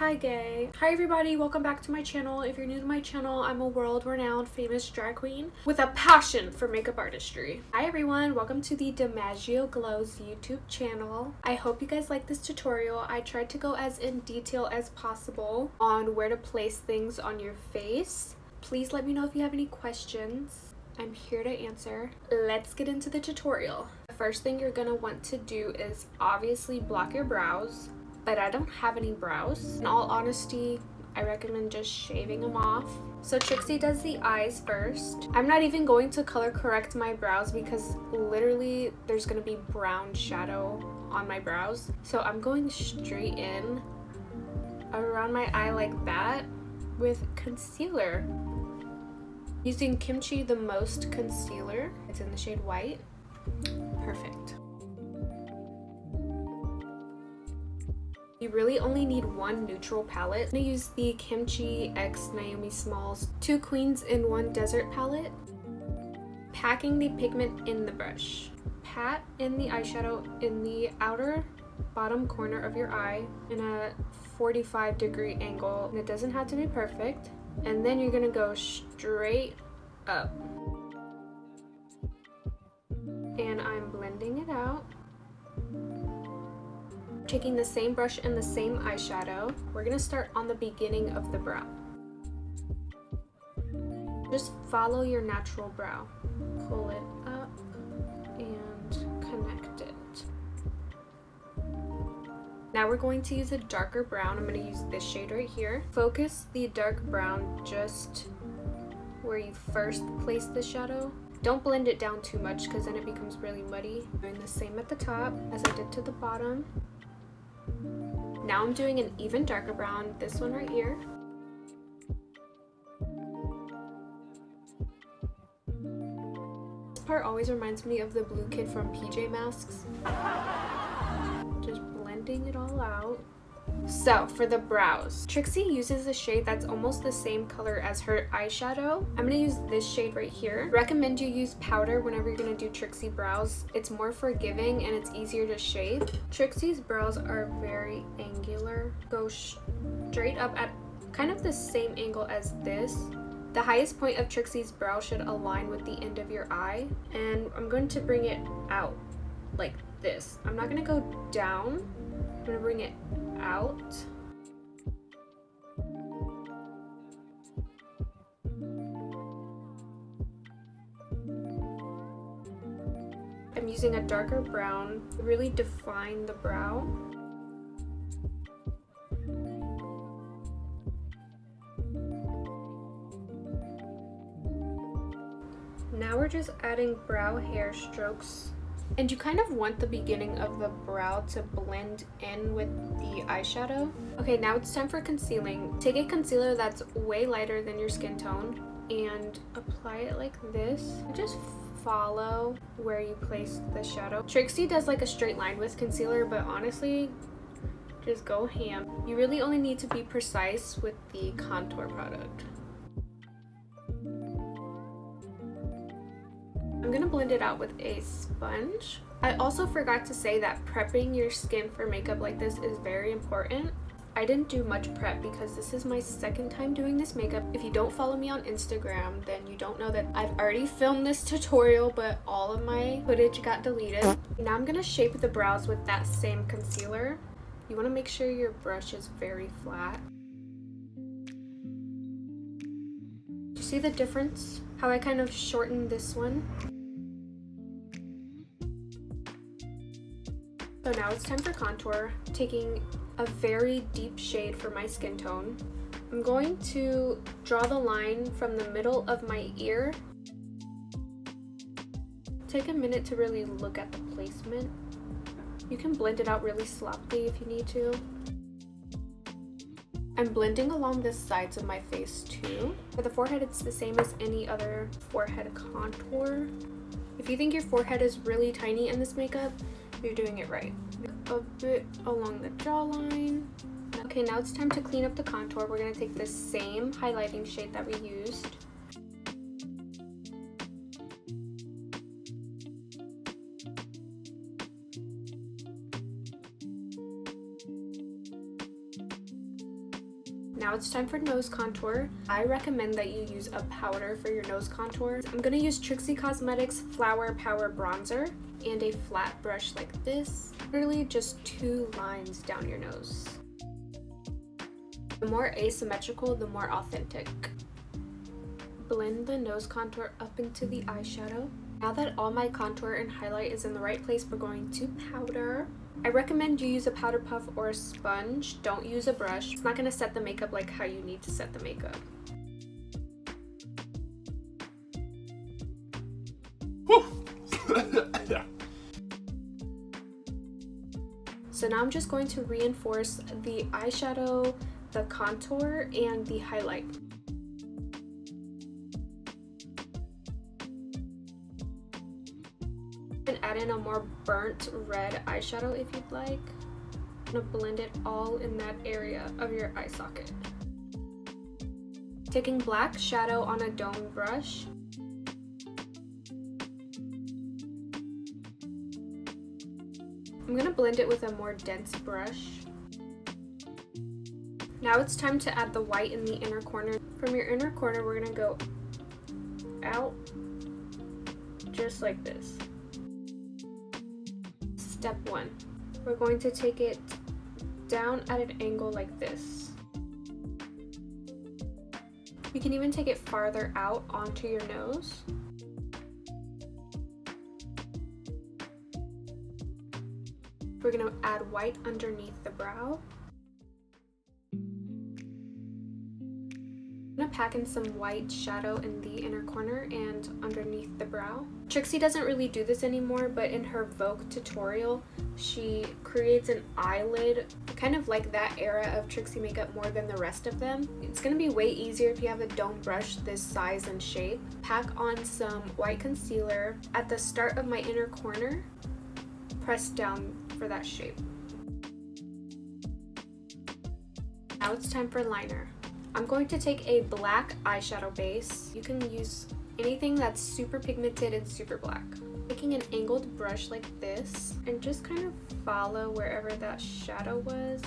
Hi gay. Hi everybody, welcome back to my channel. If you're new to my channel, I'm a world-renowned famous drag queen with a passion for makeup artistry. Hi everyone, welcome to the DiMaggio Glows YouTube channel. I hope you guys like this tutorial. I tried to go as in detail as possible on where to place things on your face. Please let me know if you have any questions. I'm here to answer. Let's get into the tutorial. The first thing you're gonna want to do is obviously block your brows. But I don't have any brows. In all honesty, I recommend just shaving them off. So Trixie does the eyes first. I'm not even going to color correct my brows because literally there's gonna be brown shadow on my brows. So I'm going straight in around my eye like that with concealer. Using Kimchi the Most concealer. It's in the shade white. Perfect. You really only need one neutral palette. I'm gonna use the Kimchi x Naomi Smalls 2 Queens in 1 Desert palette. Packing the pigment in the brush. Pat in the eyeshadow in the outer bottom corner of your eye in a 45-degree angle. And it doesn't have to be perfect. And then you're gonna go straight up. And I'm blending it out. Taking the same brush and the same eyeshadow, we're gonna start on the beginning of the brow. Just follow your natural brow. Pull it up and connect it. Now we're going to use a darker brown. I'm gonna use this shade right here. Focus the dark brown just where you first placed the shadow. Don't blend it down too much because then it becomes really muddy. Doing the same at the top as I did to the bottom. Now I'm doing an even darker brown, this one right here. This part always reminds me of the blue kid from PJ Masks. Just blending it all out. So for the brows, Trixie uses a shade that's almost the same color as her eyeshadow. I'm gonna use this shade right here. Recommend you use powder whenever you're gonna do Trixie brows. It's more forgiving and it's easier to shape. Trixie's brows are very angular. Go straight up at kind of the same angle as this. The highest point of Trixie's brow should align with the end of your eye. And I'm going to bring it out like this. I'm not gonna go down. I'm gonna bring it out. I'm using a darker brown to really define the brow. Now we're just adding brow hair strokes. And you kind of want the beginning of the brow to blend in with the eyeshadow. Okay, now it's time for concealing. Take a concealer that's way lighter than your skin tone and apply it like this. Just follow where you place the shadow. Trixie does like a straight line with concealer, but honestly, just go ham. You really only need to be precise with the contour product. I'm gonna blend it out with a sponge. I also forgot to say that prepping your skin for makeup like this is very important. I didn't do much prep because this is my second time doing this makeup. If you don't follow me on Instagram, then you don't know that I've already filmed this tutorial, but all of my footage got deleted. Now I'm gonna shape the brows with that same concealer. You wanna make sure your brush is very flat. Do you see the difference? How I kind of shortened this one? So now it's time for contour. Taking a very deep shade for my skin tone. I'm going to draw the line from the middle of my ear. Take a minute to really look at the placement. You can blend it out really sloppily if you need to. I'm blending along the sides of my face too. For the forehead, it's the same as any other forehead contour. If you think your forehead is really tiny in this makeup, you're doing it right. A bit along the jawline. Okay, now it's time to clean up the contour. We're gonna take the same highlighting shade that we used. Now it's time for nose contour. I recommend that you use a powder for your nose contour. I'm gonna use Trixie Cosmetics Flower Power Bronzer and a flat brush like this. Literally just 2 lines down your nose. The more asymmetrical, the more authentic. Blend the nose contour up into the eyeshadow. Now that all my contour and highlight is in the right place, we're going to powder. I recommend you use a powder puff or a sponge. Don't use a brush. It's not going to set the makeup like how you need to set the makeup. So now I'm just going to reinforce the eyeshadow, the contour, and the highlight. And add in a more burnt red eyeshadow if you'd like. I'm gonna blend it all in that area of your eye socket. Taking black shadow on a dome brush. I'm gonna blend it with a more dense brush. Now it's time to add the white in the inner corner. From your inner corner, we're gonna go out just like this. Step 1. We're going to take it down at an angle like this. You can even take it farther out onto your nose. We're going to add white underneath the brow. I'm gonna pack in some white shadow in the inner corner and underneath the brow. Trixie doesn't really do this anymore, but in her Vogue tutorial, she creates an eyelid, kind of like that era of Trixie makeup more than the rest of them. It's gonna be way easier if you have a dome brush this size and shape. Pack on some white concealer at the start of my inner corner. Press down for that shape. Now it's time for liner. I'm going to take a black eyeshadow base. You can use anything that's super pigmented and super black. Taking an angled brush like this and just kind of follow wherever that shadow was.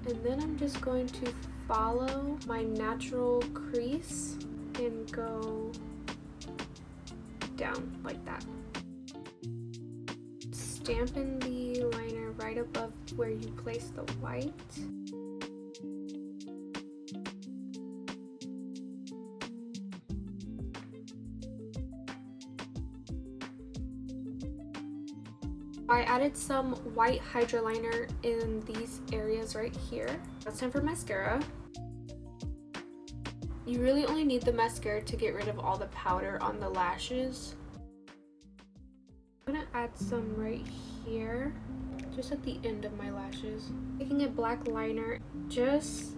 And then I'm just going to follow my natural crease and go down like that. Stamp in the liner right above where you place the white. I added some white hydro liner in these areas right here. Now it's time for mascara. You really only need the mascara to get rid of all the powder on the lashes. I'm gonna add some right here, just at the end of my lashes. Taking a black liner, just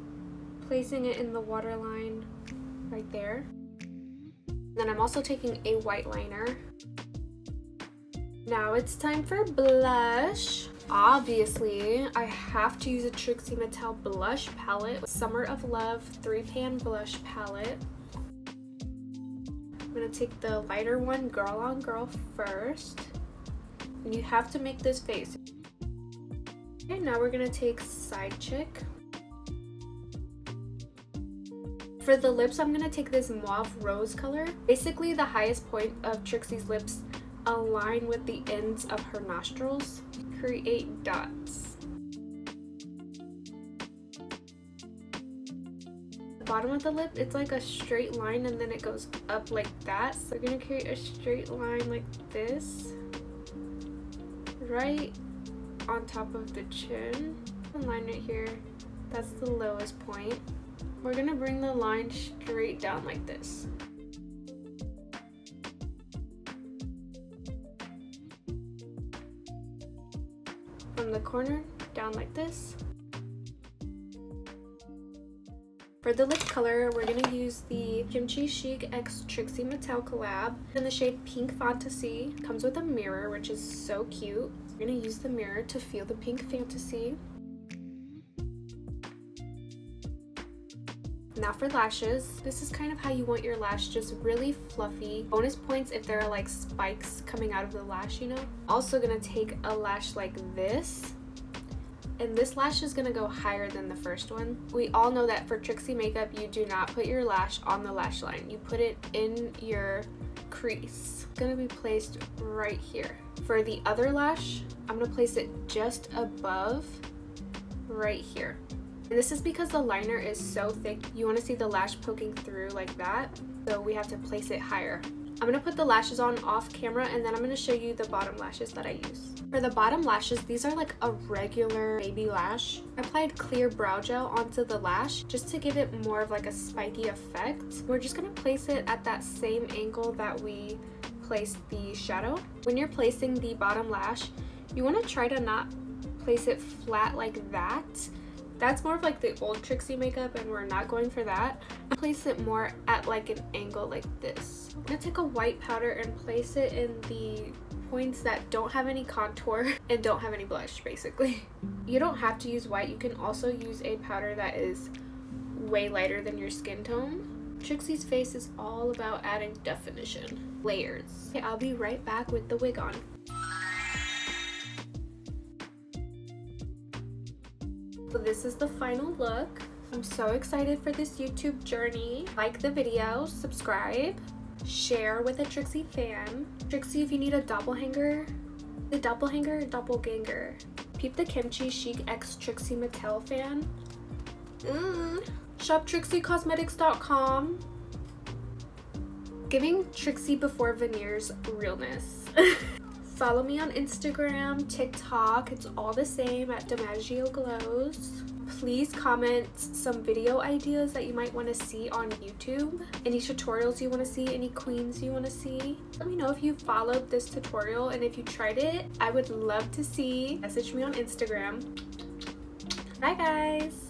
placing it in the waterline right there. Then I'm also taking a white liner. Now it's time for blush. Obviously, I have to use a Trixie Mattel blush palette. Summer of Love 3-pan blush palette. I'm gonna take the lighter one, Girl on Girl, first. And you have to make this face. Okay, now we're gonna take Side Chick. For the lips, I'm gonna take this mauve rose color. Basically, the highest point of Trixie's lips align with the ends of her nostrils. Create dots. The bottom of the lip, it's like a straight line and then it goes up like that. So we're gonna create a straight line like this, right on top of the chin. The line right here, that's the lowest point. We're gonna bring the line straight down like this. From the corner down like this. For the lip color, we're gonna use the Kimchi Chic x Trixie Mattel collab in the shade Pink Fantasy. Comes with a mirror, which is so cute. We're gonna use the mirror to feel the Pink Fantasy. Now for lashes, this is kind of how you want your lash, just really fluffy. Bonus points if there are like spikes coming out of the lash, you know. Also gonna take a lash like this And this lash is gonna go higher than the first one. We all know that for Trixie makeup, you do not put your lash on the lash line. You put it in your crease. It's gonna be placed right here. For the other lash, I'm gonna place it just above right here. And this is because the liner is so thick, you want to see the lash poking through like that, so we have to place it higher. I'm going to put the lashes on off camera, and then I'm going to show you the bottom lashes that I use. For the bottom lashes, these are like a regular baby lash. I applied clear brow gel onto the lash just to give it more of like a spiky effect. We're just going to place it at that same angle that we placed the shadow. When you're placing the bottom lash, you want to try to not place it flat like that. That's more of like the old Trixie makeup, and we're not going for that. I place it more at like an angle like this. I'm gonna take a white powder and place it in the points that don't have any contour and don't have any blush, basically. You don't have to use white. You can also use a powder that is way lighter than your skin tone. Trixie's face is all about adding definition. Layers. Okay, I'll be right back with the wig on. So this is the final look. I'm so excited for this YouTube journey. Like the video, subscribe, share with a Trixie fan. Trixie, if you need a doppelhanger, doppelganger. Peep the Kimchi Chic X Trixie Mattel fan. Shop TrixieCosmetics.com. Giving Trixie before veneers realness. Follow me on Instagram, TikTok, it's all the same at DiMaggio Glows. Please comment some video ideas that you might want to see on YouTube. Any tutorials you want to see, any queens you want to see. Let me know if you followed this tutorial, and if you tried it, I would love to see. Message me on Instagram. Bye guys!